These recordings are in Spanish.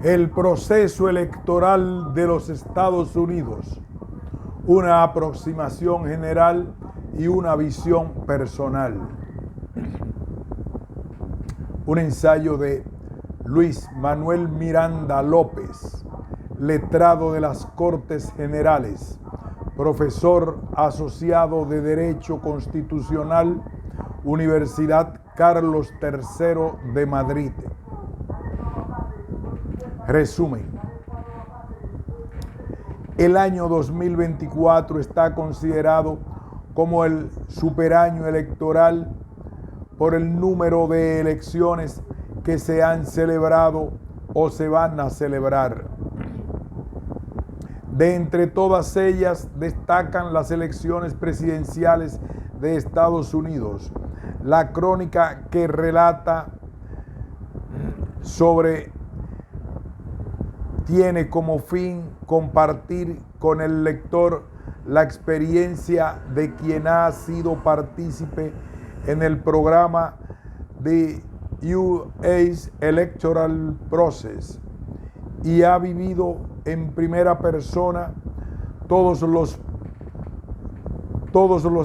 El proceso electoral de los Estados Unidos, una aproximación general y una visión personal. Un ensayo de Luis Manuel Miranda López, letrado de las Cortes Generales, profesor asociado de Derecho Constitucional, Universidad Carlos III de Madrid. Resumen. El año 2024 está considerado como el superaño electoral por el número de elecciones que se han celebrado o se van a celebrar. De entre todas ellas destacan las elecciones presidenciales de Estados Unidos. La crónica que relata tiene como fin compartir con el lector la experiencia de quien ha sido partícipe en el programa de U.S. Electoral Process y ha vivido en primera persona todos los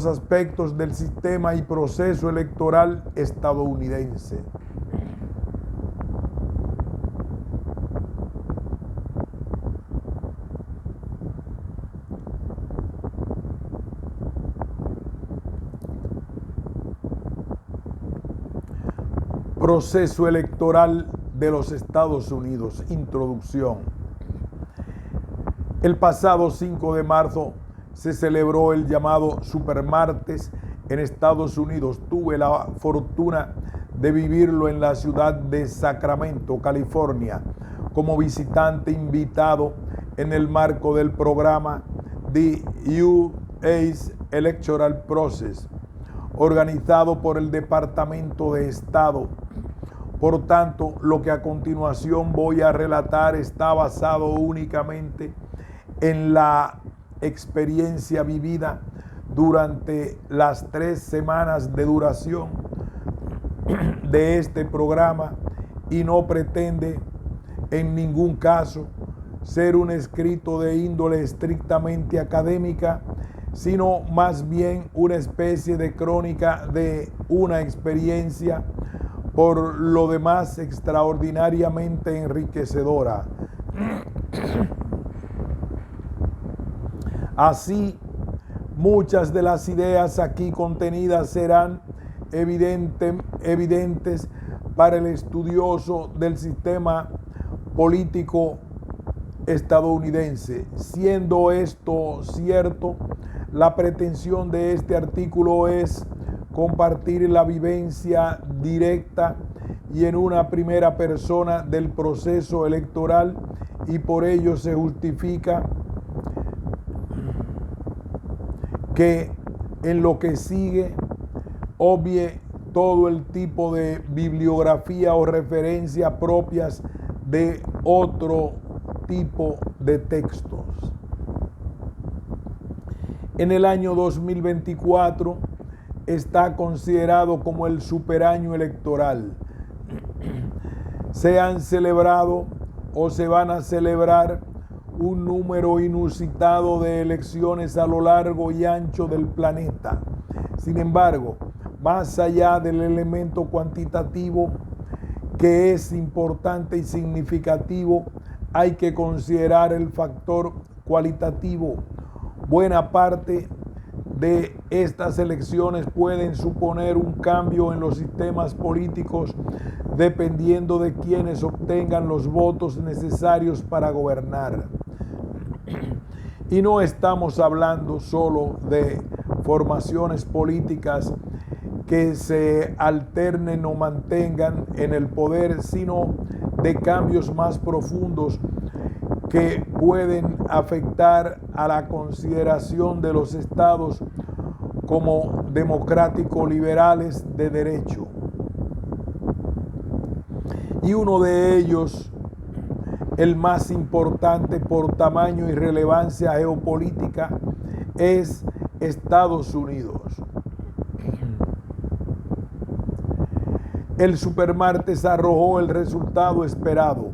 aspectos del sistema y proceso electoral estadounidense. Proceso electoral de los Estados Unidos. Introducción. El pasado 5 de marzo se celebró el llamado Supermartes en Estados Unidos. Tuve la fortuna de vivirlo en la ciudad de Sacramento, California, como visitante invitado en el marco del programa The U.S. Electoral Process, organizado por el Departamento de Estado. Por tanto, lo que a continuación voy a relatar está basado únicamente en la experiencia vivida durante las 3 semanas de duración de este programa y no pretende en ningún caso ser un escrito de índole estrictamente académica, sino más bien una especie de crónica de una experiencia por lo demás extraordinariamente enriquecedora. Así, muchas de las ideas aquí contenidas serán evidentes para el estudioso del sistema político estadounidense. Siendo esto cierto, la pretensión de este artículo es compartir la vivencia directa y en una primera persona del proceso electoral, y por ello se justifica que en lo que sigue obvie todo el tipo de bibliografía o referencia propias de otro tipo de textos. En el año 2024 está considerado como el superaño electoral. Se han celebrado o se van a celebrar un número inusitado de elecciones a lo largo y ancho del planeta. Sin embargo, más allá del elemento cuantitativo, que es importante y significativo, hay que considerar el factor cualitativo. Buena parte de estas elecciones pueden suponer un cambio en los sistemas políticos dependiendo de quienes obtengan los votos necesarios para gobernar. Y no estamos hablando solo de formaciones políticas que se alternen o mantengan en el poder, sino de cambios más profundos que pueden afectar a la consideración de los estados como democrático-liberales de derecho. Y uno de ellos, el más importante por tamaño y relevancia geopolítica, es Estados Unidos. El Supermartes arrojó el resultado esperado.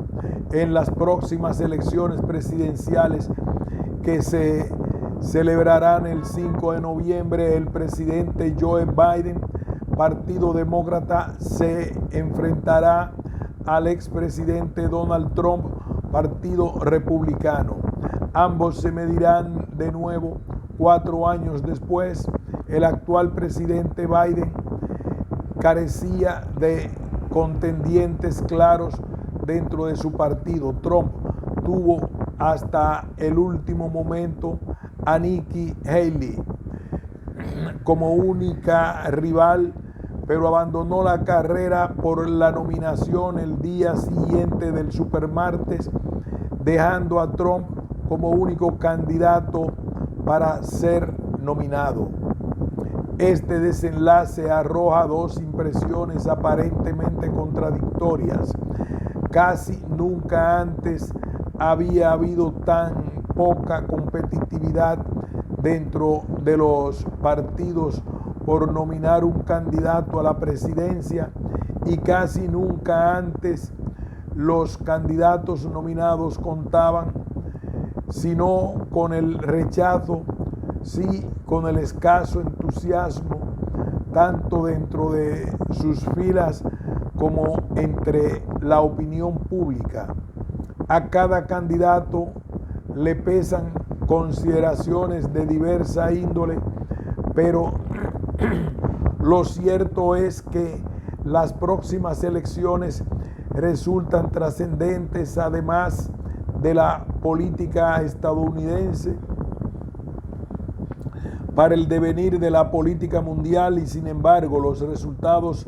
en las próximas elecciones presidenciales que se celebrarán el 5 de noviembre, el presidente Joe Biden, Partido Demócrata, se enfrentará al expresidente Donald Trump, Partido Republicano. Ambos se medirán de nuevo 4 años después. El actual presidente Biden carecía de contendientes claros dentro de su partido. Trump tuvo hasta el último momento a Nikki Haley como única rival, pero abandonó la carrera por la nominación el día siguiente del supermartes, dejando a Trump como único candidato para ser nominado. Este desenlace arroja 2 impresiones aparentemente contradictorias. Casi nunca antes había habido tan poca competitividad dentro de los partidos por nominar un candidato a la presidencia, y casi nunca antes los candidatos nominados contaban sino con el rechazo, sí con el escaso entusiasmo, tanto dentro de sus filas como entre la opinión pública. A cada candidato le pesan consideraciones de diversa índole, pero lo cierto es que las próximas elecciones resultan trascendentes, además de la política estadounidense, para el devenir de la política mundial, y sin embargo los resultados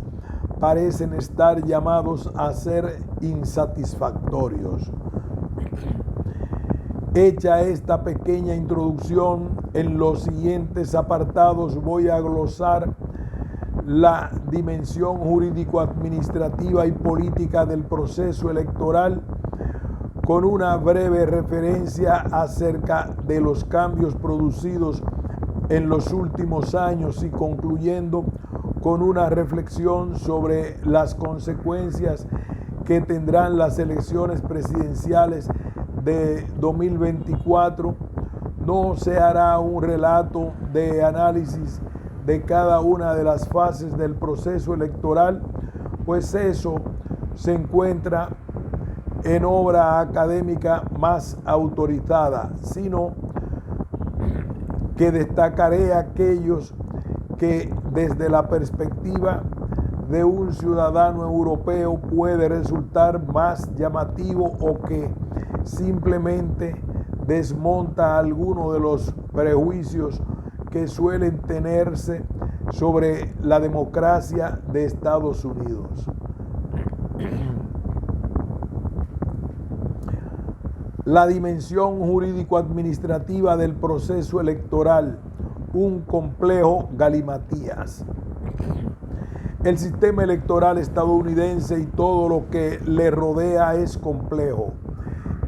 parecen estar llamados a ser insatisfactorios. Hecha esta pequeña introducción, en los siguientes apartados voy a glosar la dimensión jurídico-administrativa y política del proceso electoral, con una breve referencia acerca de los cambios producidos en los últimos años y concluyendo con una reflexión sobre las consecuencias que tendrán las elecciones presidenciales de 2024. No se hará un relato de análisis de cada una de las fases del proceso electoral, pues eso se encuentra en obra académica más autorizada, sino que destacaré aquellos que desde la perspectiva de un ciudadano europeo puede resultar más llamativo, o que simplemente desmonta algunos de los prejuicios que suelen tenerse sobre la democracia de Estados Unidos. La dimensión jurídico-administrativa del proceso electoral, un complejo galimatías. El sistema electoral estadounidense y todo lo que le rodea es complejo.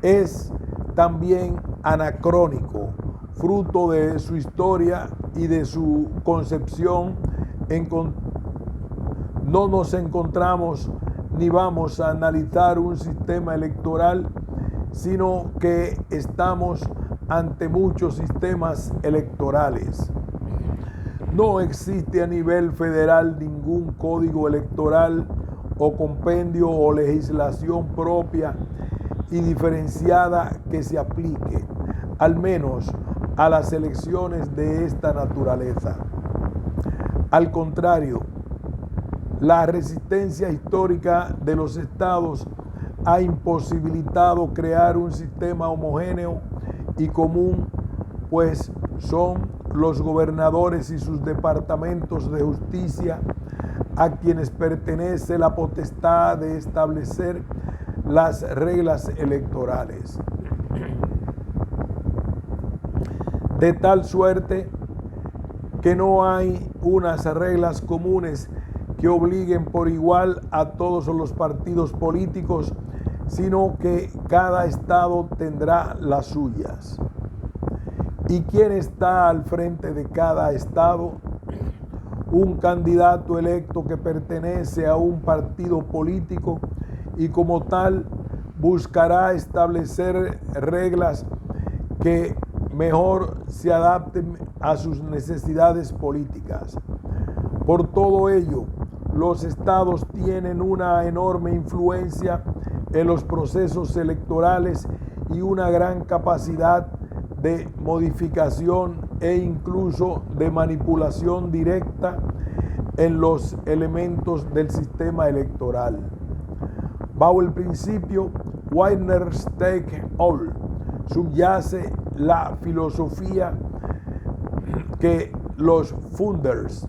Es también anacrónico, fruto de su historia y de su concepción. No nos encontramos ni vamos a analizar un sistema electoral, sino que estamos ante muchos sistemas electorales. No existe a nivel federal ningún código electoral o compendio o legislación propia y diferenciada que se aplique, al menos a las elecciones de esta naturaleza. Al contrario, la resistencia histórica de los estados ha imposibilitado crear un sistema homogéneo y común, pues son los gobernadores y sus departamentos de justicia a quienes pertenece la potestad de establecer las reglas electorales. De tal suerte que no hay unas reglas comunes que obliguen por igual a todos los partidos políticos, sino que cada estado tendrá las suyas. ¿Y quién está al frente de cada estado? Un candidato electo que pertenece a un partido político y como tal buscará establecer reglas que mejor se adapten a sus necesidades políticas. Por todo ello, los estados tienen una enorme influencia en los procesos electorales y una gran capacidad de modificación e incluso de manipulación directa en los elementos del sistema electoral. Bajo el principio Winner Take All subyace la filosofía que los founders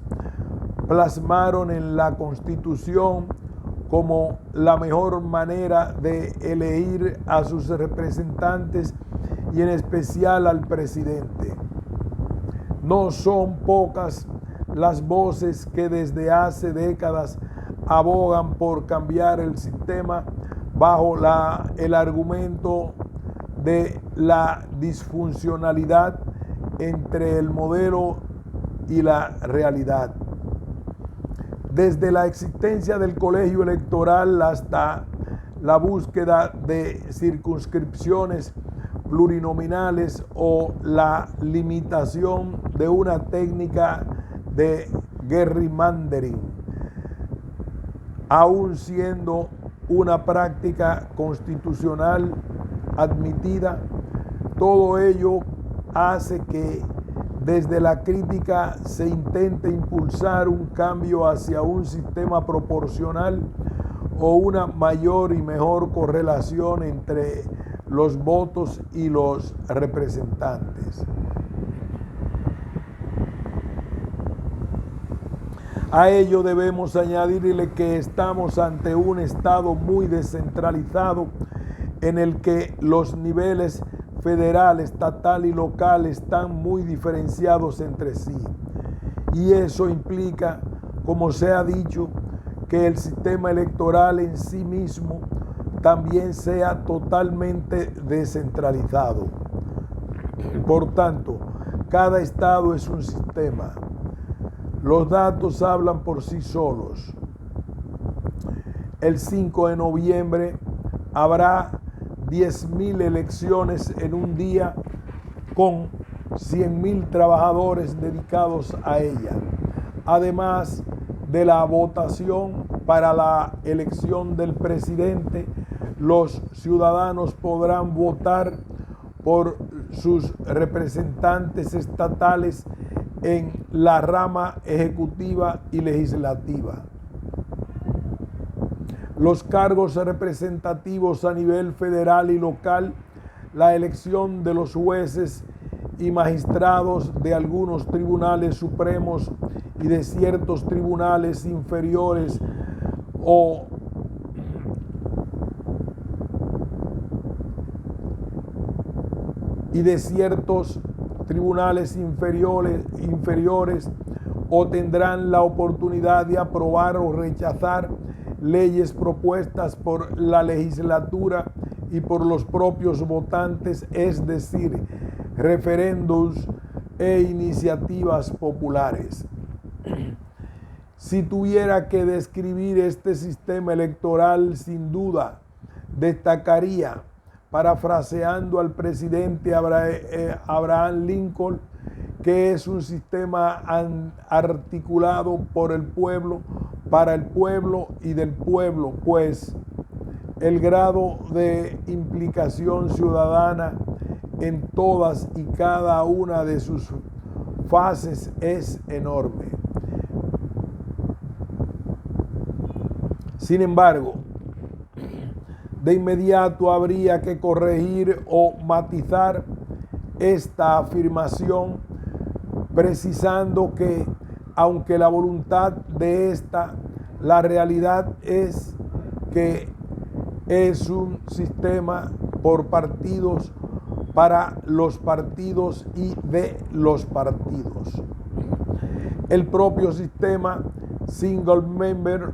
plasmaron en la Constitución como la mejor manera de elegir a sus representantes y en especial al presidente. No son pocas las voces que desde hace décadas abogan por cambiar el sistema bajo el argumento de la disfuncionalidad entre el modelo y la realidad. Desde la existencia del colegio electoral hasta la búsqueda de circunscripciones plurinominales o la limitación de una técnica de gerrymandering, aun siendo una práctica constitucional admitida, todo ello hace que desde la crítica se intente impulsar un cambio hacia un sistema proporcional o una mayor y mejor correlación entre los votos y los representantes. A ello debemos añadirle que estamos ante un estado muy descentralizado en el que los niveles federal, estatal y local están muy diferenciados entre sí. Y eso implica, como se ha dicho, que el sistema electoral en sí mismo también sea totalmente descentralizado. Por tanto, cada estado es un sistema. Los datos hablan por sí solos. El 5 de noviembre habrá 10,000 elecciones en un día con 100,000 trabajadores dedicados a ella. Además de la votación para la elección del presidente, los ciudadanos podrán votar por sus representantes estatales en la rama ejecutiva y legislativa. Los cargos representativos a nivel federal y local, la elección de los jueces y magistrados de algunos tribunales supremos y de ciertos tribunales inferiores o tendrán la oportunidad de aprobar o rechazar leyes propuestas por la legislatura y por los propios votantes, es decir, referéndums e iniciativas populares. Si tuviera que describir este sistema electoral, sin duda destacaría, parafraseando al presidente Abraham Lincoln, que es un sistema articulado por el pueblo, para el pueblo y del pueblo, pues el grado de implicación ciudadana en todas y cada una de sus fases es enorme. Sin embargo, de inmediato habría que corregir o matizar esta afirmación, precisando que, aunque la voluntad de esta, la realidad es que es un sistema por partidos, para los partidos y de los partidos. El propio sistema single member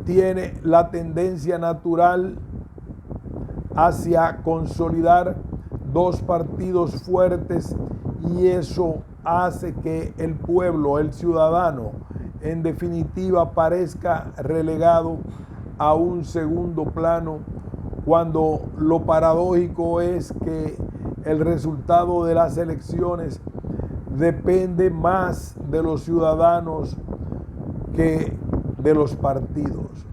tiene la tendencia natural hacia consolidar dos partidos fuertes, y eso hace que el pueblo, el ciudadano, en definitiva parezca relegado a un segundo plano cuando lo paradójico es que el resultado de las elecciones depende más de los ciudadanos que de los partidos.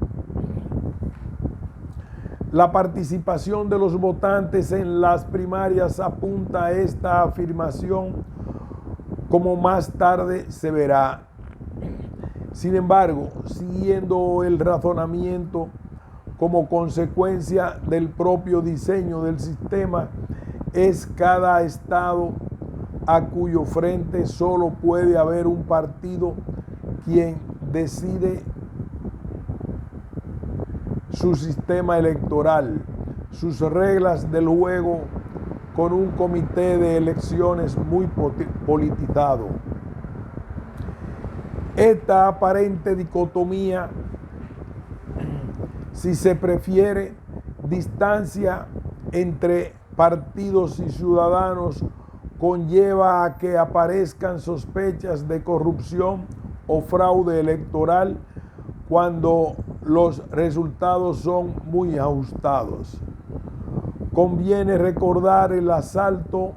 La participación de los votantes en las primarias apunta a esta afirmación, como más tarde se verá. Sin embargo, siguiendo el razonamiento como consecuencia del propio diseño del sistema, es cada estado a cuyo frente solo puede haber un partido quien decide su sistema electoral, sus reglas del juego, con un comité de elecciones muy politizado. Esta aparente dicotomía, si se prefiere, distancia entre partidos y ciudadanos, conlleva a que aparezcan sospechas de corrupción o fraude electoral cuando los resultados son muy ajustados. Conviene recordar el asalto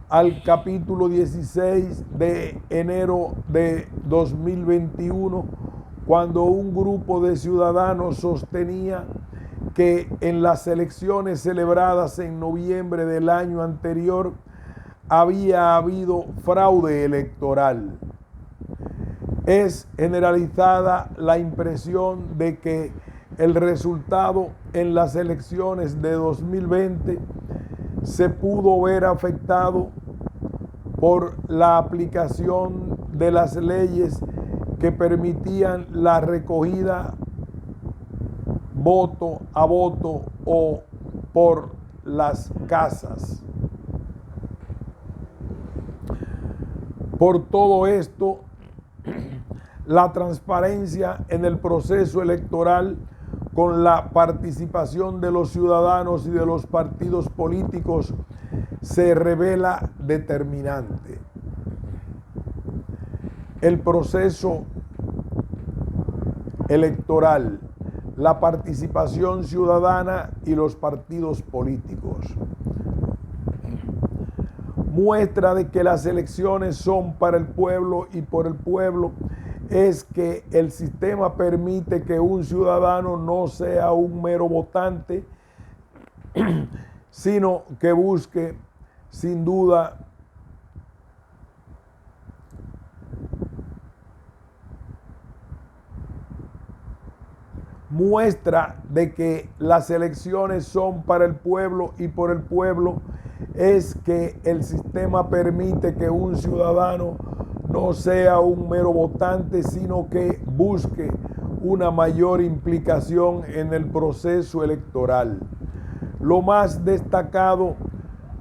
al capítulo 16 de enero de 2021, cuando un grupo de ciudadanos sostenía que en las elecciones celebradas en noviembre del año anterior había habido fraude electoral. Es generalizada la impresión de que el resultado en las elecciones de 2020 se pudo ver afectado por la aplicación de las leyes que permitían la recogida voto a voto o por las casas. Por todo esto, la transparencia en el proceso electoral, con la participación de los ciudadanos y de los partidos políticos, se revela determinante. El proceso electoral, la participación ciudadana y los partidos políticos. Muestra de que las elecciones son para el pueblo y por el pueblo es que el sistema permite que un ciudadano no sea un mero votante, sino que busque, sin duda, muestra de que las elecciones son para el pueblo y por el pueblo es que el sistema permite que un ciudadano no sea un mero votante, sino que busque una mayor implicación en el proceso electoral. Lo más destacado,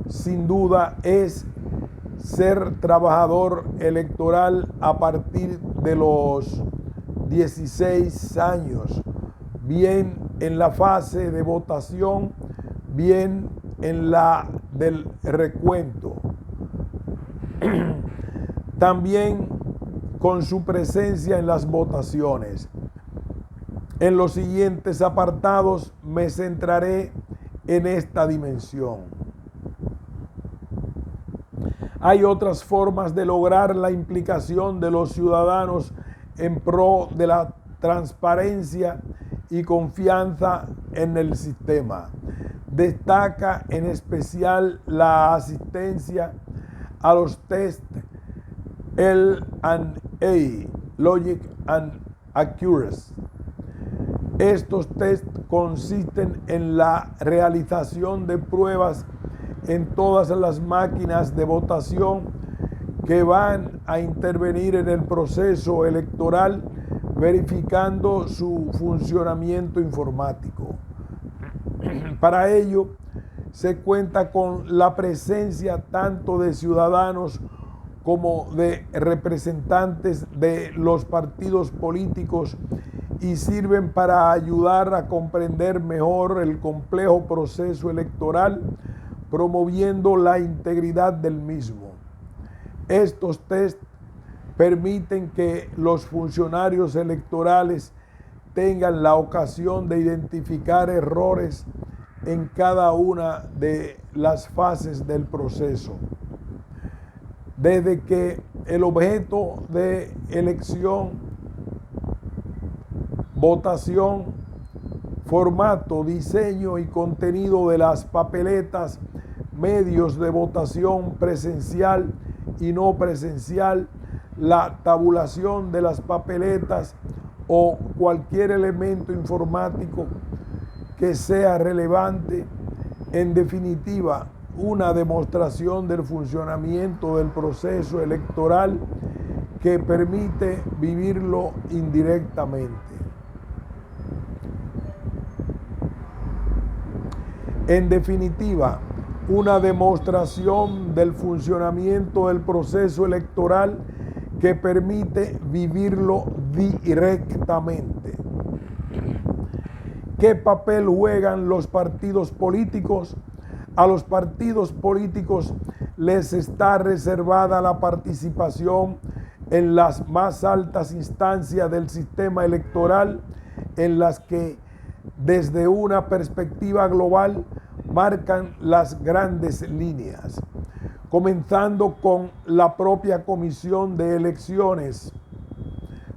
sin duda, es ser trabajador electoral a partir de los 16 años, bien en la fase de votación, bien en la del recuento. También con su presencia en las votaciones. En los siguientes apartados me centraré en esta dimensión. Hay otras formas de lograr la implicación de los ciudadanos en pro de la transparencia y confianza en el sistema. Destaca en especial la asistencia a los test L&A, Logic and Accuracy. Estos test consisten en la realización de pruebas en todas las máquinas de votación que van a intervenir en el proceso electoral, verificando su funcionamiento informático. Para ello, se cuenta con la presencia tanto de ciudadanos como de representantes de los partidos políticos y sirven para ayudar a comprender mejor el complejo proceso electoral, promoviendo la integridad del mismo. Estos test permiten que los funcionarios electorales tengan la ocasión de identificar errores en cada una de las fases del proceso. Desde que el objeto de elección, votación, formato, diseño y contenido de las papeletas, medios de votación presencial y no presencial, la tabulación de las papeletas o cualquier elemento informático que sea relevante, en definitiva, una demostración del funcionamiento del proceso electoral que permite vivirlo indirectamente. En definitiva, una demostración del funcionamiento del proceso electoral que permite vivirlo directamente. ¿Qué papel juegan los partidos políticos? A los partidos políticos les está reservada la participación en las más altas instancias del sistema electoral, en las que desde una perspectiva global marcan las grandes líneas, comenzando con la propia Comisión de Elecciones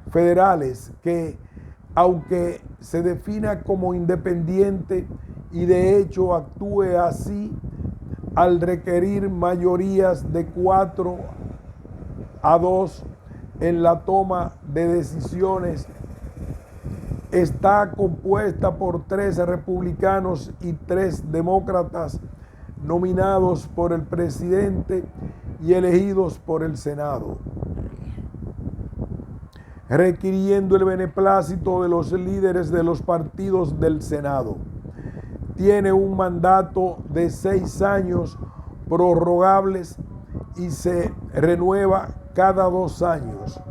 Federales, que aunque se defina como independiente y de hecho actúe así al requerir mayorías de 4-2 en la toma de decisiones, está compuesta por 3 republicanos y 3 demócratas nominados por el presidente y elegidos por el Senado, requiriendo el beneplácito de los líderes de los partidos del Senado. Tiene un mandato de 6 años prorrogables y se renueva cada 2 años.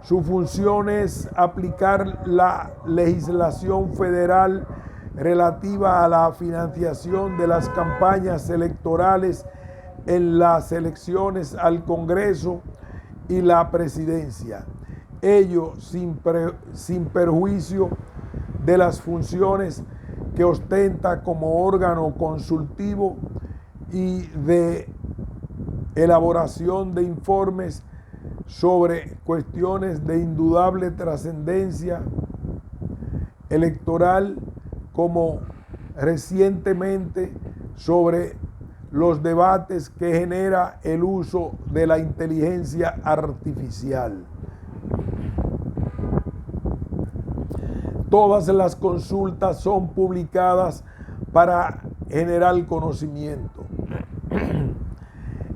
Su función es aplicar la legislación federal relativa a la financiación de las campañas electorales en las elecciones al Congreso y la presidencia. Ello sin perjuicio de las funciones que ostenta como órgano consultivo y de elaboración de informes sobre cuestiones de indudable trascendencia electoral, como recientemente sobre los debates que genera el uso de la inteligencia artificial. Todas las consultas son publicadas para generar conocimiento.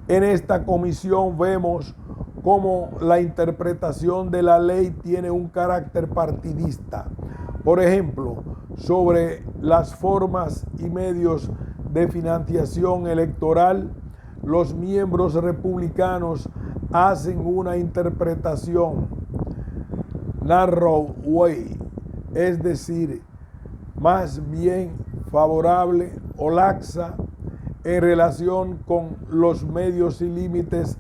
En esta comisión vemos cómo la interpretación de la ley tiene un carácter partidista. Por ejemplo, sobre las formas y medios de financiación electoral, los miembros republicanos hacen una interpretación narrow way, es decir, más bien favorable o laxa en relación con los medios y límites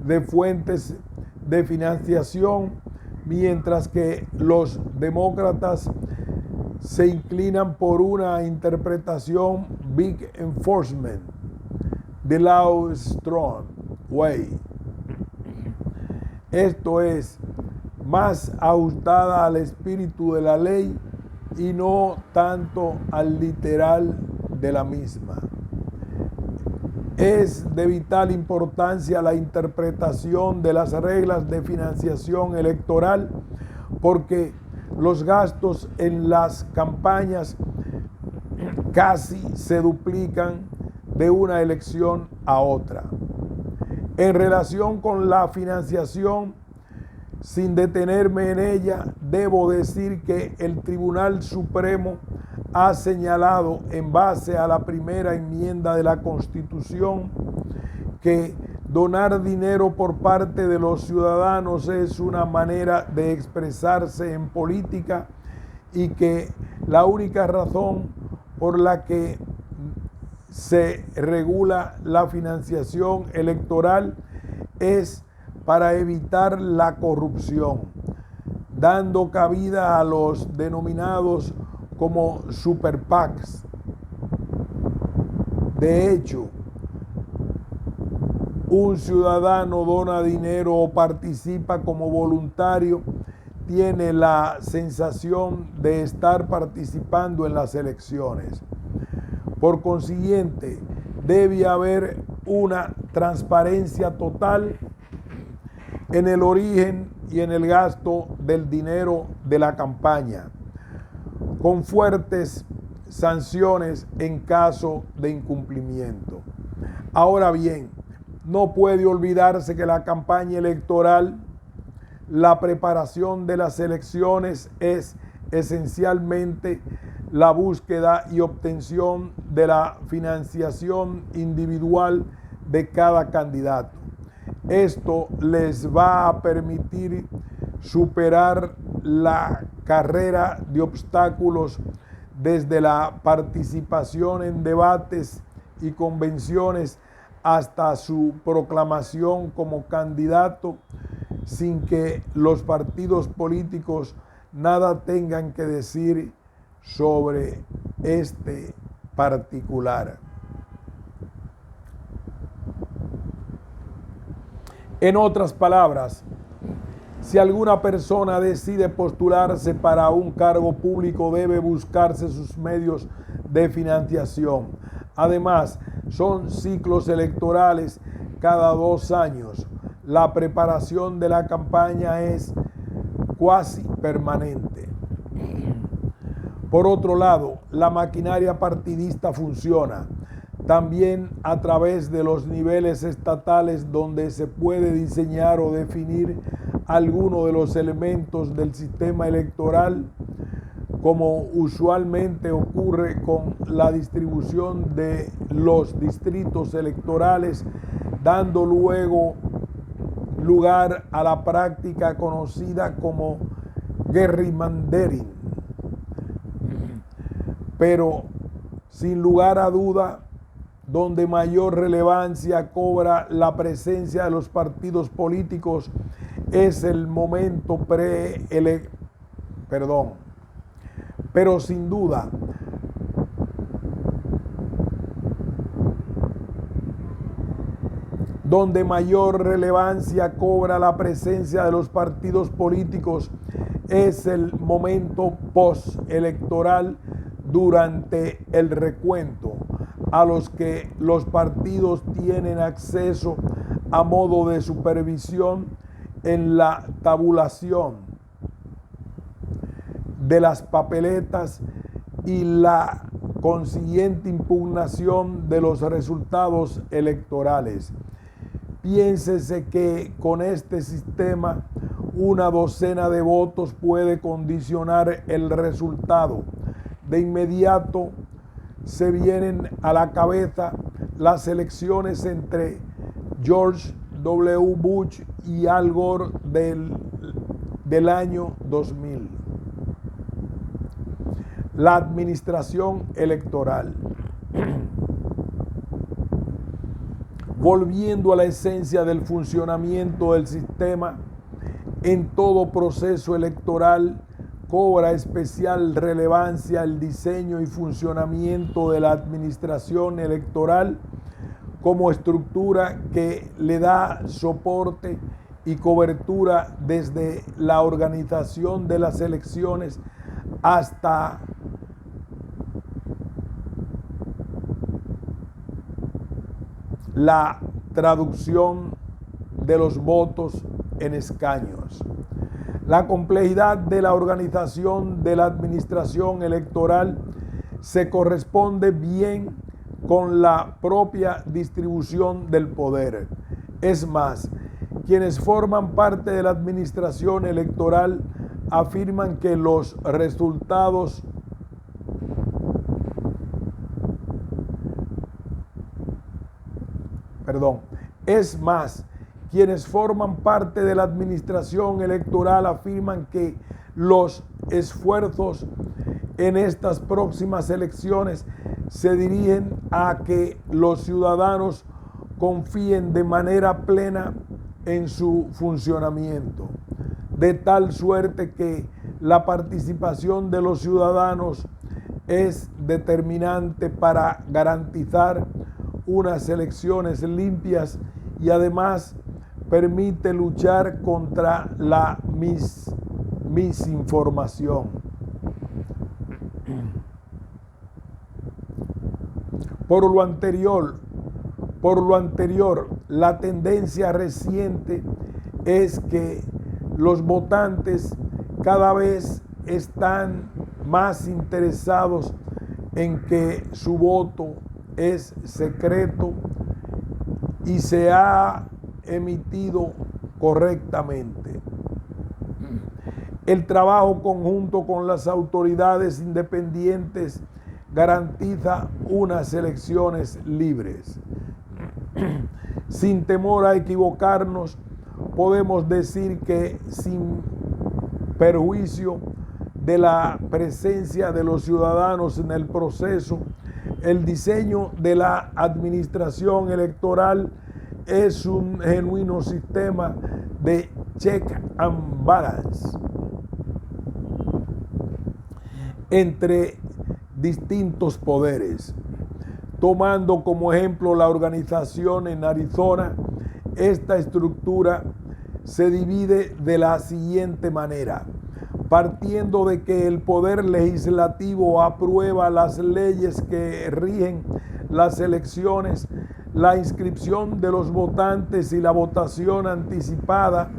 de fuentes de financiación, mientras que los demócratas se inclinan por una interpretación big enforcement, the law strong way. Esto es, más ajustada al espíritu de la ley y no tanto al literal de la misma. Es de vital importancia la interpretación de las reglas de financiación electoral, porque los gastos en las campañas casi se duplican de una elección a otra. En relación con la financiación, sin detenerme en ella, debo decir que el Tribunal Supremo ha señalado, en base a la primera enmienda de la Constitución, que donar dinero por parte de los ciudadanos es una manera de expresarse en política y que la única razón por la que se regula la financiación electoral es para evitar la corrupción, dando cabida a los denominados como super PACs. De hecho, un ciudadano dona dinero o participa como voluntario, tiene la sensación de estar participando en las elecciones. Por consiguiente, debe haber una transparencia total en el origen y en el gasto del dinero de la campaña, con fuertes sanciones en caso de incumplimiento. Ahora bien, no puede olvidarse que la campaña electoral, la preparación de las elecciones es esencialmente la búsqueda y obtención de la financiación individual de cada candidato. Esto les va a permitir superar la carrera de obstáculos desde la participación en debates y convenciones hasta su proclamación como candidato, sin que los partidos políticos nada tengan que decir sobre este particular. En otras palabras, si alguna persona decide postularse para un cargo público, debe buscarse sus medios de financiación. Además, son ciclos electorales cada 2 años. La preparación de la campaña es cuasi permanente. Por otro lado, la maquinaria partidista funciona también a través de los niveles estatales, donde se puede diseñar o definir alguno de los elementos del sistema electoral, como usualmente ocurre con la distribución de los distritos electorales, dando luego lugar a la práctica conocida como gerrymandering. Pero sin lugar a duda, donde mayor relevancia cobra la presencia de los partidos políticos es el momento pero sin duda, donde mayor relevancia cobra la presencia de los partidos políticos es el momento postelectoral, durante el recuento, a los que los partidos tienen acceso a modo de supervisión en la tabulación de las papeletas y la consiguiente impugnación de los resultados electorales. Piénsese que con este sistema una docena de votos puede condicionar el resultado. De inmediato se vienen a la cabeza las elecciones entre George W. Bush y Al Gore del año 2000. La administración electoral. Volviendo a la esencia del funcionamiento del sistema, en todo proceso electoral cobra especial relevancia el diseño y funcionamiento de la administración electoral como estructura que le da soporte y cobertura desde la organización de las elecciones hasta la traducción de los votos en escaños. La complejidad de la organización de la administración electoral se corresponde bien con la propia distribución del poder. Es más, quienes forman parte de la administración electoral afirman que los resultados Es más, quienes forman parte de la administración electoral afirman que los esfuerzos en estas próximas elecciones se dirigen a que los ciudadanos confíen de manera plena en su funcionamiento, de tal suerte que la participación de los ciudadanos es determinante para garantizar unas elecciones limpias y además permite luchar contra la misinformación. Por lo anterior, la tendencia reciente es que los votantes cada vez están más interesados en que su voto es secreto y se ha emitido correctamente. El trabajo conjunto con las autoridades independientes garantiza unas elecciones libres. Sin temor a equivocarnos, podemos decir que sin perjuicio de la presencia de los ciudadanos en el proceso, el diseño de la administración electoral es un genuino sistema de check and balance entre distintos poderes. Tomando como ejemplo la organización en Arizona, esta estructura se divide de la siguiente manera. Partiendo de que el poder legislativo aprueba las leyes que rigen las elecciones, la inscripción de los votantes y la votación anticipada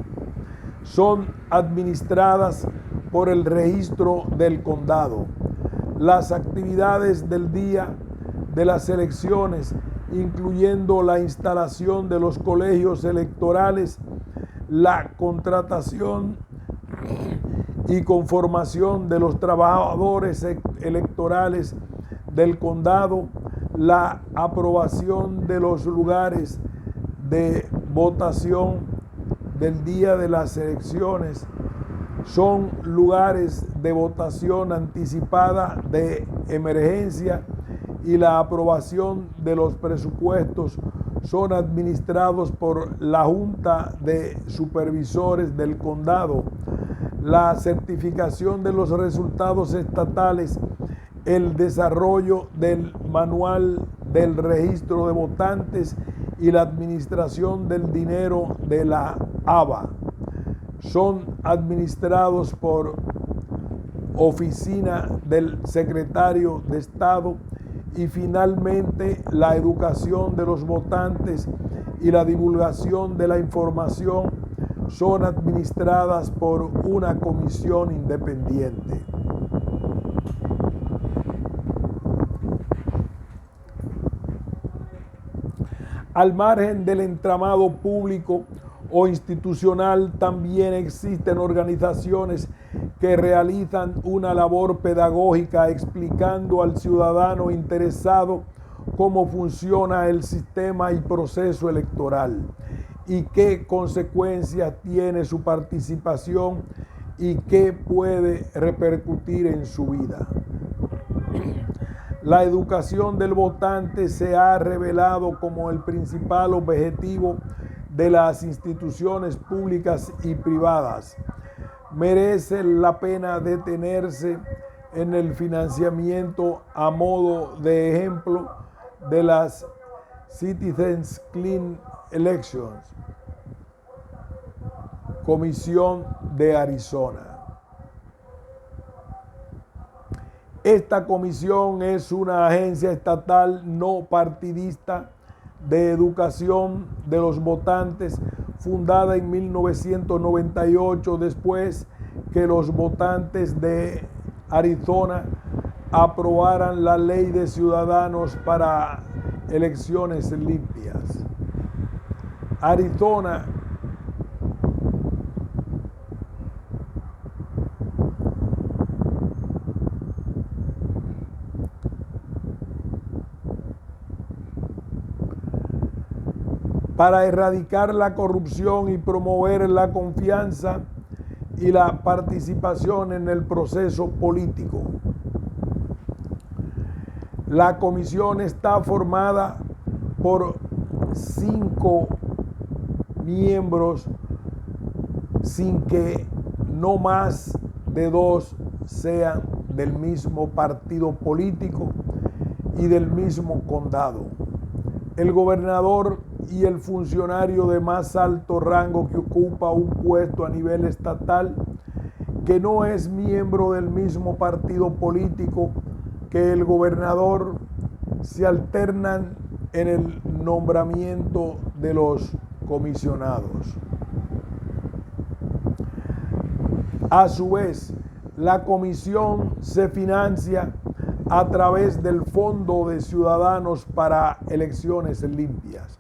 son administradas por el registro del condado. Las actividades del día de las elecciones, incluyendo la instalación de los colegios electorales, la contratación y conformación de los trabajadores electorales del condado, la aprobación de los lugares de votación del día de las elecciones, son lugares de votación anticipada de emergencia, y la aprobación de los presupuestos son administrados por la Junta de Supervisores del Condado. La certificación de los resultados estatales, el desarrollo del manual del registro de votantes y la administración del dinero de la ABA son administrados por Oficina del Secretario de Estado. Y finalmente, la educación de los votantes y la divulgación de la información son administradas por una comisión independiente. Al margen del entramado público o institucional, también existen organizaciones que realizan una labor pedagógica explicando al ciudadano interesado cómo funciona el sistema y proceso electoral y qué consecuencias tiene su participación y qué puede repercutir en su vida. La educación del votante se ha revelado como el principal objetivo de las instituciones públicas y privadas. Merece la pena detenerse en el financiamiento a modo de ejemplo de las Citizens Clean Elections, Comisión de Arizona. Esta comisión es una agencia estatal no partidista de educación de los votantes, fundada en 1998 después que los votantes de Arizona aprobaran la ley de ciudadanos para elecciones limpias. Arizona para erradicar la corrupción y promover la confianza y la participación en el proceso político. La comisión está formada por 5 miembros, sin que no más de 2 sean del mismo partido político y del mismo condado. el gobernador y el funcionario de más alto rango que ocupa un puesto a nivel estatal, que no es miembro del mismo partido político que el gobernador, se alternan en el nombramiento de los comisionados. A su vez, la comisión se financia a través del Fondo de Ciudadanos para Elecciones Limpias,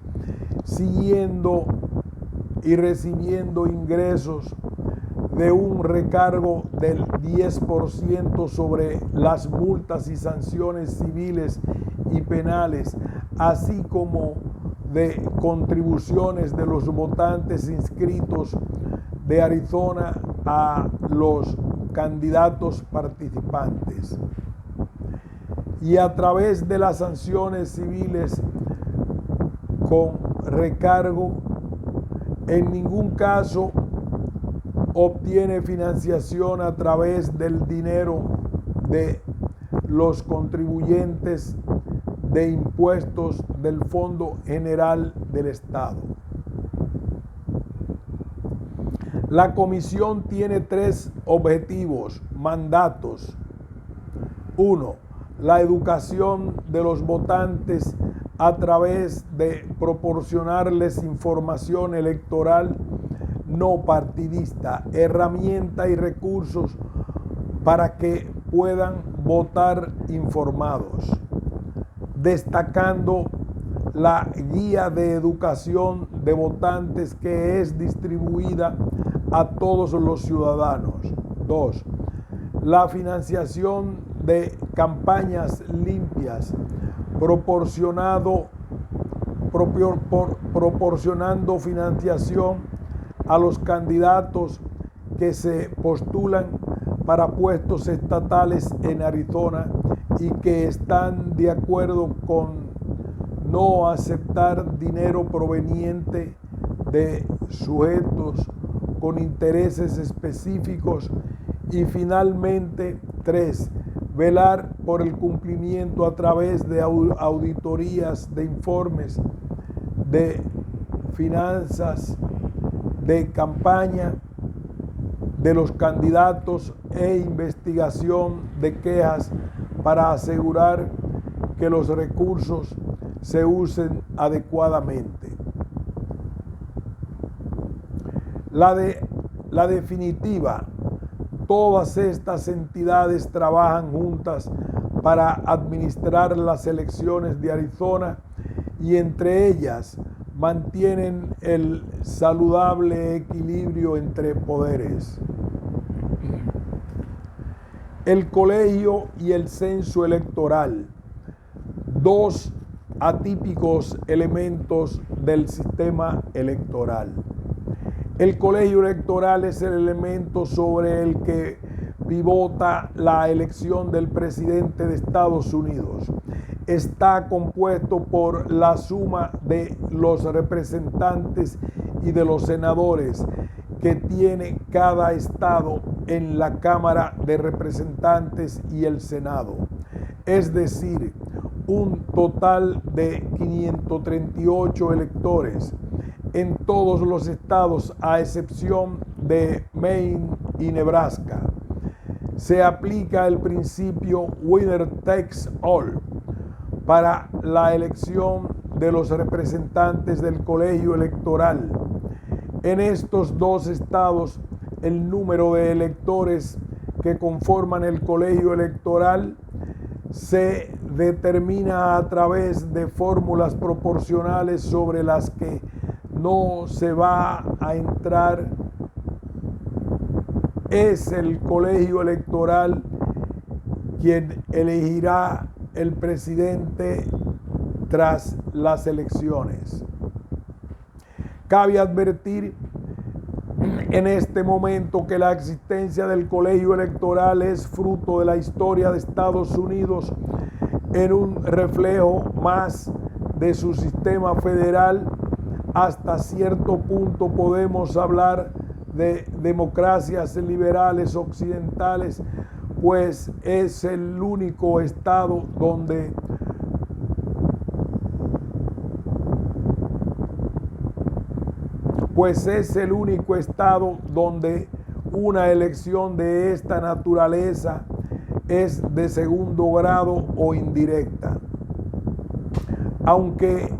siguiendo y recibiendo ingresos de un recargo del 10% sobre las multas y sanciones civiles y penales, así como de contribuciones de los votantes inscritos de Arizona a los candidatos participantes. Y a través de las sanciones civiles con recargo, en ningún caso obtiene financiación a través del dinero de los contribuyentes de impuestos del Fondo General del Estado. La comisión tiene 3 objetivos, mandatos. 1. La educación de los votantes a través de proporcionarles información electoral no partidista, herramienta y recursos para que puedan votar informados, destacando la guía de educación de votantes que es distribuida a todos los ciudadanos. 2. La financiación de campañas limpias, proporcionando financiación a los candidatos que se postulan para puestos estatales en Arizona y que están de acuerdo con no aceptar dinero proveniente de sujetos con intereses específicos. Y finalmente, 3. Velar por el cumplimiento a través de auditorías de informes de finanzas de campaña de los candidatos e investigación de quejas para asegurar que los recursos se usen adecuadamente. La definitiva, todas estas entidades trabajan juntas para administrar las elecciones de Arizona y entre ellas mantienen el saludable equilibrio entre poderes. El colegio y el censo electoral, 2 atípicos elementos del sistema electoral. El colegio electoral es el elemento sobre el que pivota la elección del presidente de Estados Unidos. Está compuesto por la suma de los representantes y de los senadores que tiene cada estado en la Cámara de Representantes y el Senado, es decir, un total de 538 electores en todos los estados a excepción de Maine y Nebraska. Se aplica el principio winner takes all para la elección de los representantes del colegio electoral. En estos 2 estados, el número de electores que conforman el colegio electoral se determina a través de fórmulas proporcionales sobre las que no se va a entrar. Es el colegio electoral quien elegirá el presidente tras las elecciones. Cabe advertir en este momento que la existencia del colegio electoral es fruto de la historia de Estados Unidos en un reflejo más de su sistema federal. Hasta cierto punto podemos hablar de democracias liberales occidentales, pues es el único estado donde pues es el único estado donde una elección de esta naturaleza es de segundo grado o indirecta. Aunque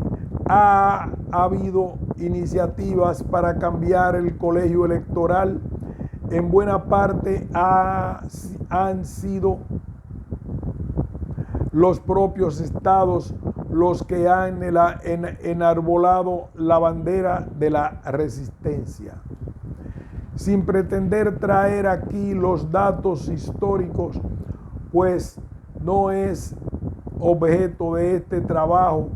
ha habido iniciativas para cambiar el colegio electoral, en buena parte han sido los propios estados los que han enarbolado la bandera de la resistencia. Sin pretender traer aquí los datos históricos, pues no es objeto de este trabajo,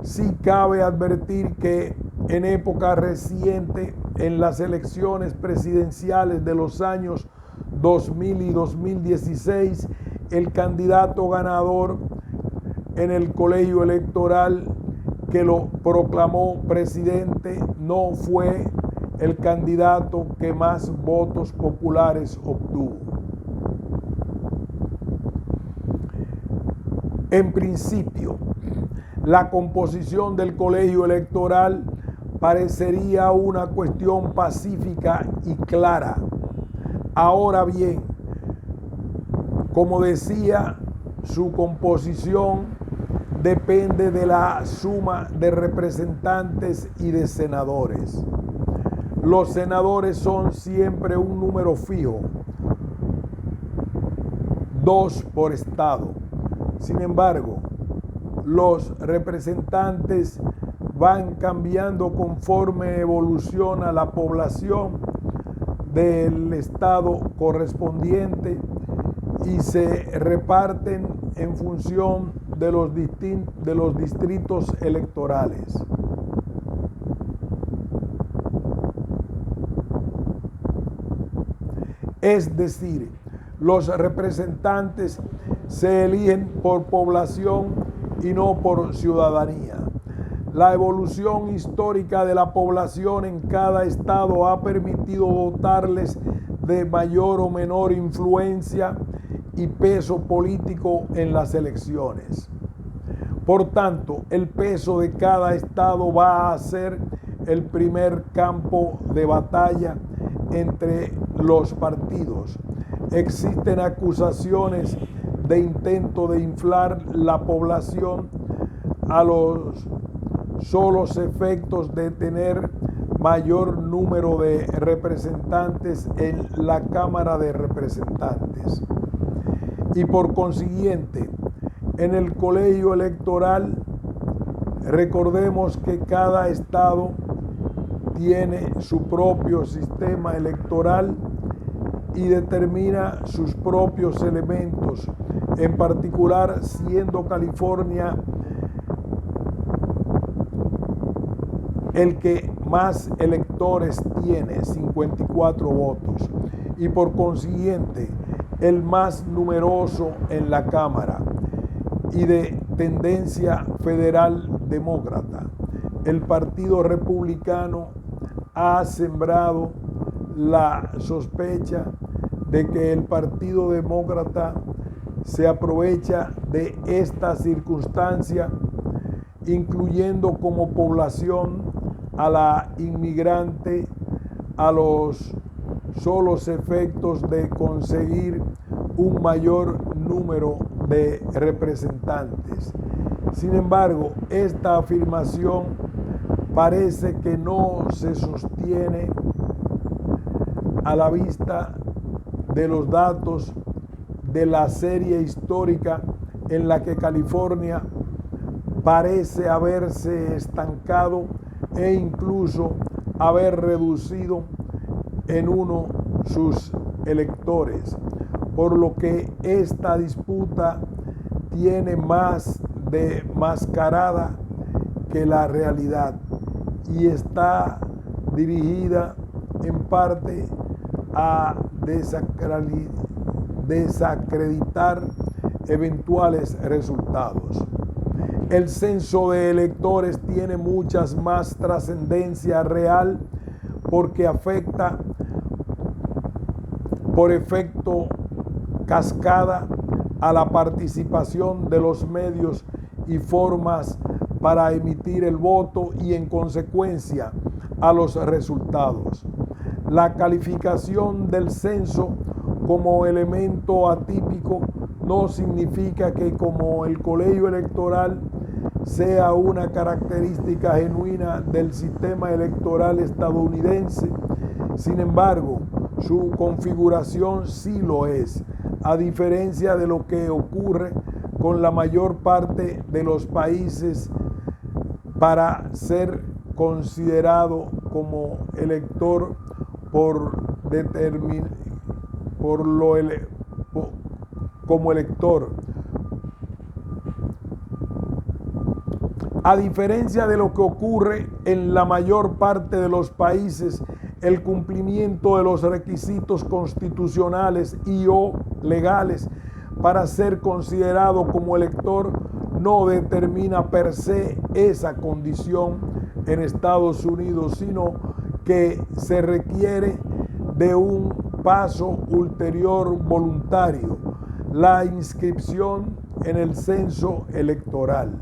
sí cabe advertir que en época reciente, en las elecciones presidenciales de los años 2000 y 2016, el candidato ganador en el colegio electoral que lo proclamó presidente no fue el candidato que más votos populares obtuvo. En principio, la composición del colegio electoral parecería una cuestión pacífica y clara. Ahora bien, como decía, su composición depende de la suma de representantes y de senadores. Los senadores son siempre un número fijo, 2 por estado. Sin embargo, los representantes van cambiando conforme evoluciona la población del estado correspondiente y se reparten en función de los distritos electorales. Es decir, los representantes se eligen por población y no por ciudadanía. La evolución histórica de la población en cada estado ha permitido dotarles de mayor o menor influencia y peso político en las elecciones. Por tanto, el peso de cada estado va a ser el primer campo de batalla entre los partidos. Existen acusaciones de intento de inflar la población a los solos efectos de tener mayor número de representantes en la Cámara de Representantes. Y por consiguiente, en el colegio electoral, recordemos que cada estado tiene su propio sistema electoral y determina sus propios elementos, en particular siendo California el que más electores tiene, 54 votos, y por consiguiente el más numeroso en la Cámara y de tendencia federal demócrata. El Partido Republicano ha sembrado la sospecha de que el Partido Demócrata se aprovecha de esta circunstancia, incluyendo como población a la inmigrante, a los solos efectos de conseguir un mayor número de representantes. Sin embargo, esta afirmación parece que no se sostiene a la vista de los datos de la serie histórica en la que California parece haberse estancado e incluso haber reducido en uno sus electores, por lo que esta disputa tiene más de mascarada que la realidad y está dirigida en parte a desacreditar eventuales resultados. El censo de electores tiene muchas más trascendencia real porque afecta por efecto cascada a la participación de los medios y formas para emitir el voto y en consecuencia a los resultados. La calificación del censo como elemento atípico no significa que como el colegio electoral sea una característica genuina del sistema electoral estadounidense. Sin embargo, su configuración sí lo es, a diferencia de lo que ocurre con la mayor parte de los países. Para ser considerado como elector como elector. A diferencia de lo que ocurre en la mayor parte de los países, el cumplimiento de los requisitos constitucionales y o legales para ser considerado como elector no determina per se esa condición en Estados Unidos, sino que se requiere de un paso ulterior voluntario, la inscripción en el censo electoral.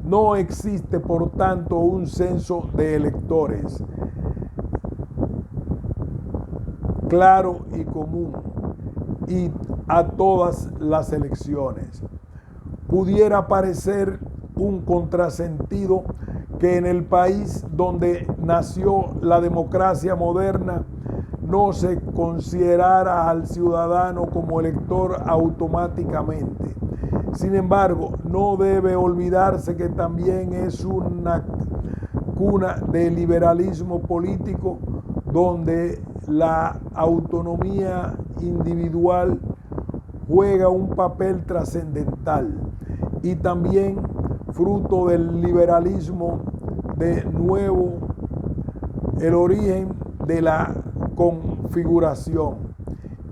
No existe, por tanto, un censo de electores claro y común y a todas las elecciones. Pudiera parecer un contrasentido que en el país donde nació la democracia moderna no se considerara al ciudadano como elector automáticamente. Sin embargo, no debe olvidarse que también es una cuna de liberalismo político donde la autonomía individual juega un papel trascendental y también fruto del liberalismo de nuevo el origen de la configuración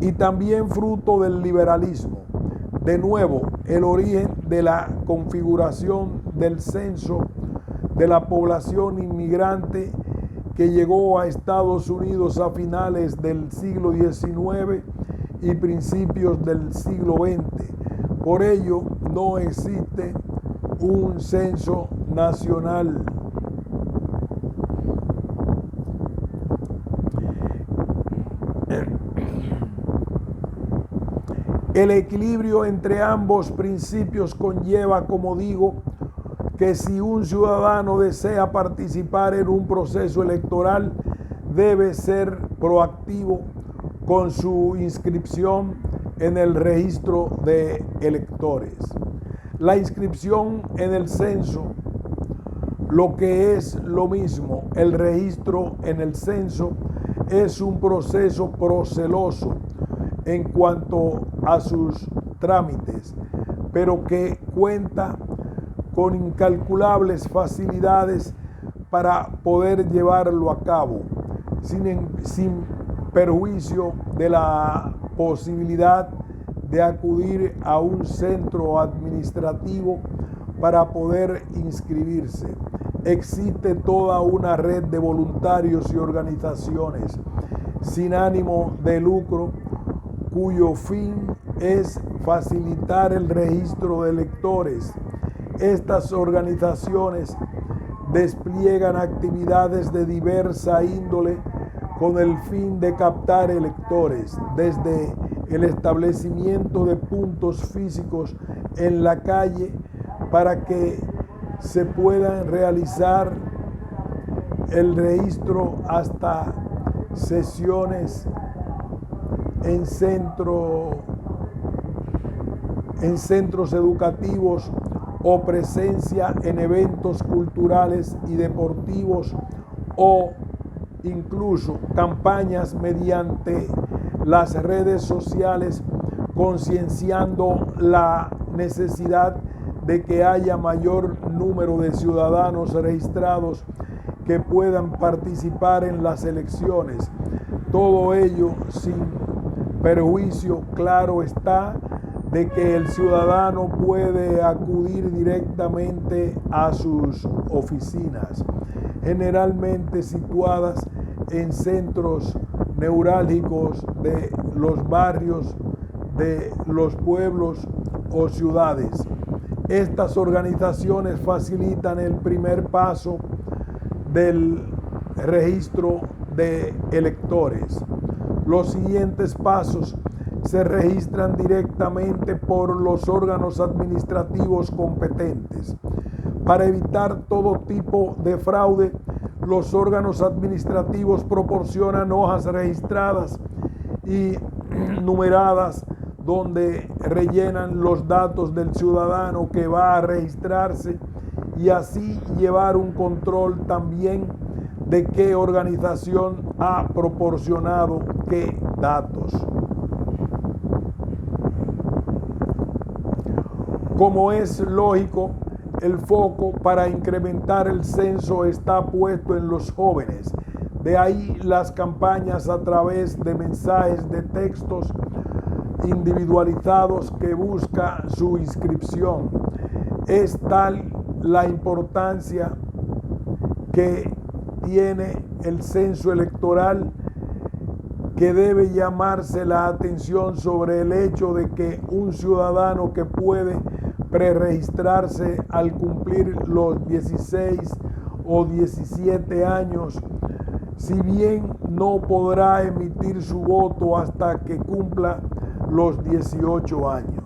y también fruto del liberalismo de nuevo el origen de la configuración del censo de la población inmigrante que llegó a Estados Unidos a finales del siglo XIX y principios del siglo XX. Por ello, no existe un censo nacional. El equilibrio entre ambos principios conlleva, como digo, que si un ciudadano desea participar en un proceso electoral, debe ser proactivo con su inscripción en el registro de electores. La inscripción en el censo, lo que es lo mismo, el registro en el censo, es un proceso proceloso en cuanto a sus trámites, pero que cuenta con incalculables facilidades para poder llevarlo a cabo, sin perjuicio de la posibilidad de acudir a un centro administrativo para poder inscribirse. Existe toda una red de voluntarios y organizaciones sin ánimo de lucro cuyo fin es facilitar el registro de electores. Estas organizaciones despliegan actividades de diversa índole con el fin de captar electores, desde el establecimiento de puntos físicos en la calle para que se puedan realizar el registro hasta sesiones en centros educativos o presencia en eventos culturales y deportivos o incluso campañas mediante las redes sociales, concienciando la necesidad de que haya mayor número de ciudadanos registrados que puedan participar en las elecciones. Todo ello sin perjuicio, claro está, de que el ciudadano puede acudir directamente a sus oficinas, generalmente situadas en centros neurálgicos de los barrios, de los pueblos o ciudades. Estas organizaciones facilitan el primer paso del registro de electores. Los siguientes pasos se registran directamente por los órganos administrativos competentes. Para evitar todo tipo de fraude, los órganos administrativos proporcionan hojas registradas y numeradas donde rellenan los datos del ciudadano que va a registrarse y así llevar un control también de qué organización ha proporcionado qué datos. Como es lógico, el foco para incrementar el censo está puesto en los jóvenes. De ahí las campañas a través de mensajes de textos individualizados que busca su inscripción. Es tal la importancia que tiene el censo electoral que debe llamarse la atención sobre el hecho de que un ciudadano que puede preregistrarse al cumplir los 16 o 17 años, si bien no podrá emitir su voto hasta que cumpla los 18 años.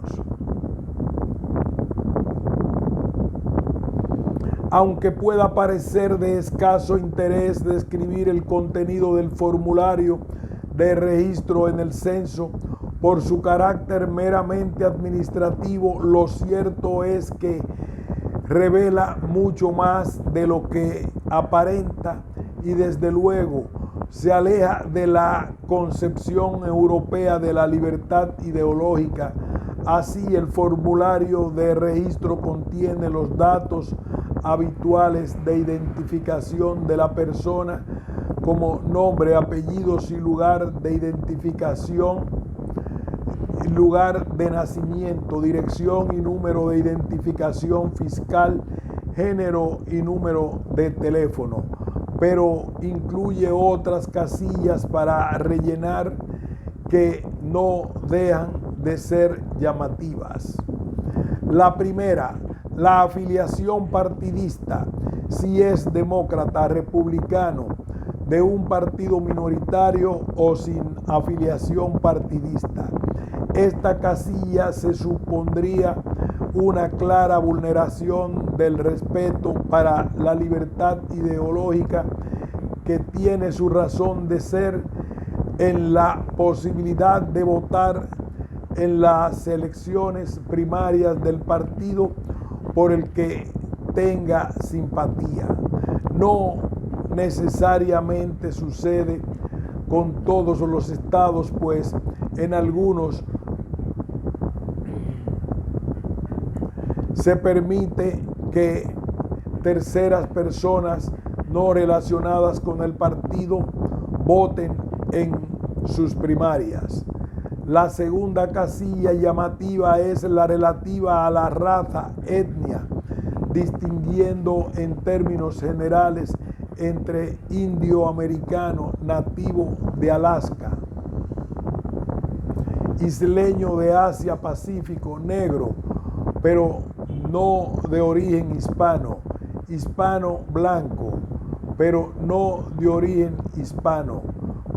Aunque pueda parecer de escaso interés describir el contenido del formulario de registro en el censo, por su carácter meramente administrativo, lo cierto es que revela mucho más de lo que aparenta y desde luego se aleja de la concepción europea de la libertad ideológica. Así, el formulario de registro contiene los datos habituales de identificación de la persona como nombre, apellidos y lugar de identificación, lugar de nacimiento, dirección y número de identificación fiscal, género y número de teléfono, pero incluye otras casillas para rellenar que no dejan de ser llamativas. La primera, la afiliación partidista, si es demócrata, republicano, de un partido minoritario o sin afiliación partidista. Esta casilla se supondría una clara vulneración del respeto para la libertad ideológica que tiene su razón de ser en la posibilidad de votar en las elecciones primarias del partido por el que tenga simpatía. No necesariamente sucede con todos los estados, pues en algunos se permite que terceras personas no relacionadas con el partido voten en sus primarias. La segunda casilla llamativa es la relativa a la raza, etnia, distinguiendo en términos generales entre indio americano, nativo de Alaska, isleño de Asia Pacífico, negro, pero no de origen hispano, hispano blanco, pero no de origen hispano,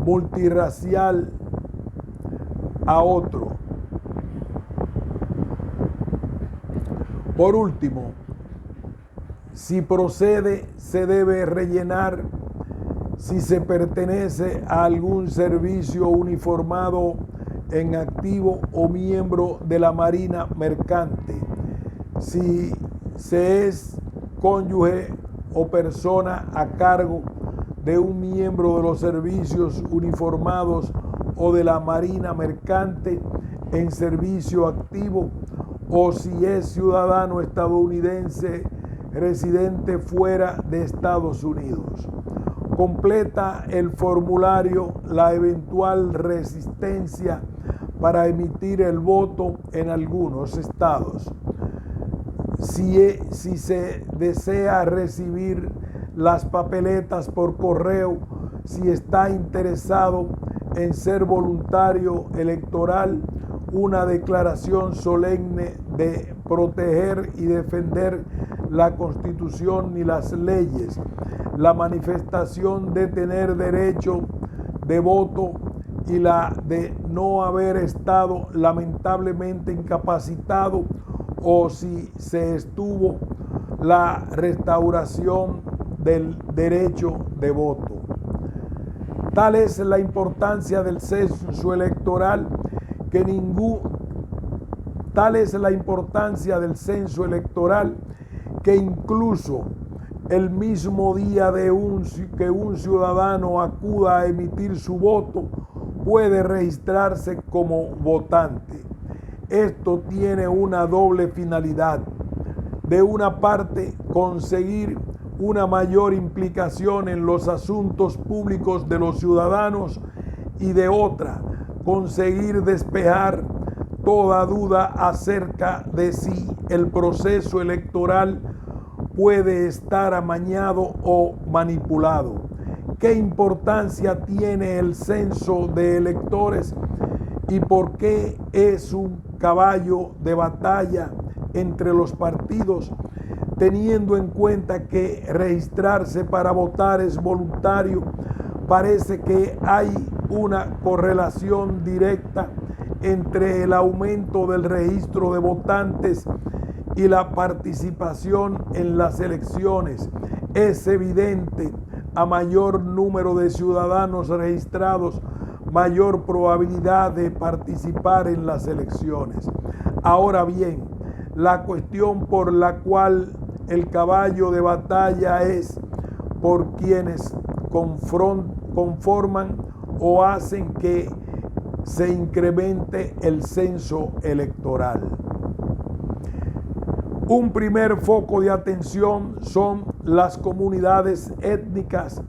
multirracial a otro. Por último, si procede, se debe rellenar si se pertenece a algún servicio uniformado en activo o miembro de la Marina Mercante, si se es cónyuge o persona a cargo de un miembro de los servicios uniformados o de la Marina Mercante en servicio activo, o si es ciudadano estadounidense residente fuera de Estados Unidos. Completa el formulario la eventual resistencia para emitir el voto en algunos estados. Si se desea recibir las papeletas por correo, si está interesado en ser voluntario electoral, una declaración solemne de proteger y defender la Constitución ni las leyes, la manifestación de tener derecho de voto y la de no haber estado lamentablemente incapacitado, o si se estuvo, la restauración del derecho de voto. Tal es la importancia del censo electoral que incluso el mismo día que un ciudadano acuda a emitir su voto, puede registrarse como votante. Esto tiene una doble finalidad. De una parte, conseguir una mayor implicación en los asuntos públicos de los ciudadanos, y de otra, conseguir despejar toda duda acerca de si el proceso electoral puede estar amañado o manipulado. ¿Qué importancia tiene el censo de electores y por qué es un caballo de batalla entre los partidos, teniendo en cuenta que registrarse para votar es voluntario? Parece que hay una correlación directa entre el aumento del registro de votantes y la participación en las elecciones. Es evidente, a mayor número de ciudadanos registrados, mayor probabilidad de participar en las elecciones. Ahora bien, la cuestión por la cual el caballo de batalla es por quienes conforman o hacen que se incremente el censo electoral. Un primer foco de atención son las comunidades étnicas.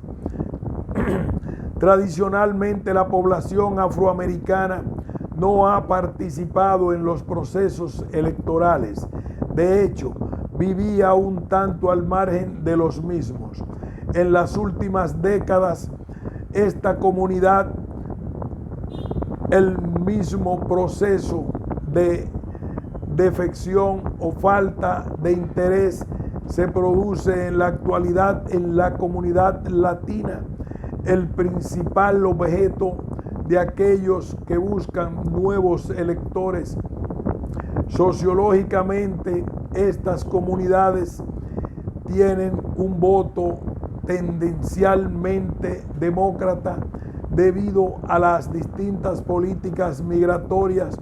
Tradicionalmente, la población afroamericana no ha participado en los procesos electorales. De hecho, vivía un tanto al margen de los mismos. En las últimas décadas, esta comunidad, el mismo proceso de defección o falta de interés se produce en la actualidad en la comunidad latina, el principal objeto de aquellos que buscan nuevos electores. Sociológicamente, estas comunidades tienen un voto tendencialmente demócrata debido a las distintas políticas migratorias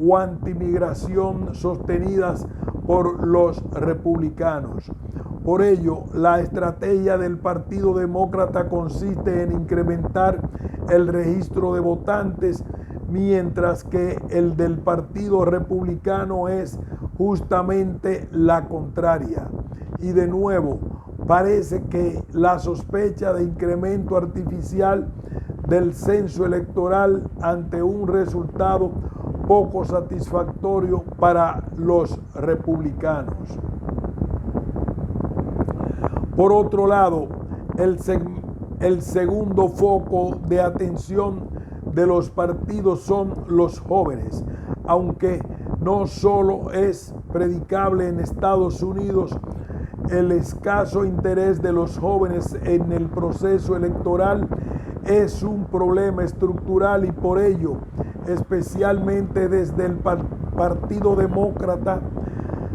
o antimigración sostenidas por los republicanos. Por ello, la estrategia del Partido Demócrata consiste en incrementar el registro de votantes, mientras que el del Partido Republicano es justamente la contraria. Y de nuevo, parece que la sospecha de incremento artificial del censo electoral ante un resultado poco satisfactorio para los republicanos. Por otro lado, el segundo foco de atención de los partidos son los jóvenes. Aunque no solo es predicable en Estados Unidos, el escaso interés de los jóvenes en el proceso electoral es un problema estructural, y por ello, especialmente desde el Partido Demócrata,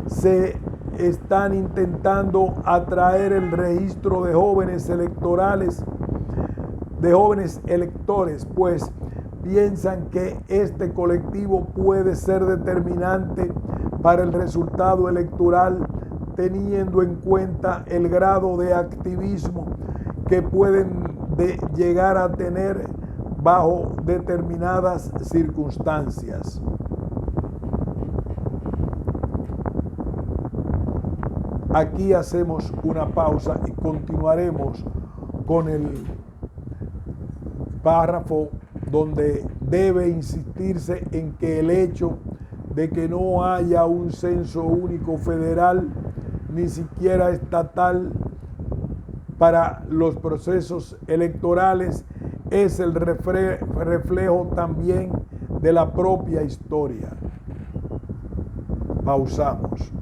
se están intentando atraer el registro de jóvenes electores, pues piensan que este colectivo puede ser determinante para el resultado electoral, teniendo en cuenta el grado de activismo que pueden llegar a tener bajo determinadas circunstancias. Aquí hacemos una pausa y continuaremos con el párrafo donde debe insistirse en que el hecho de que no haya un censo único federal, ni siquiera estatal, para los procesos electorales es el reflejo también de la propia historia. Pausamos.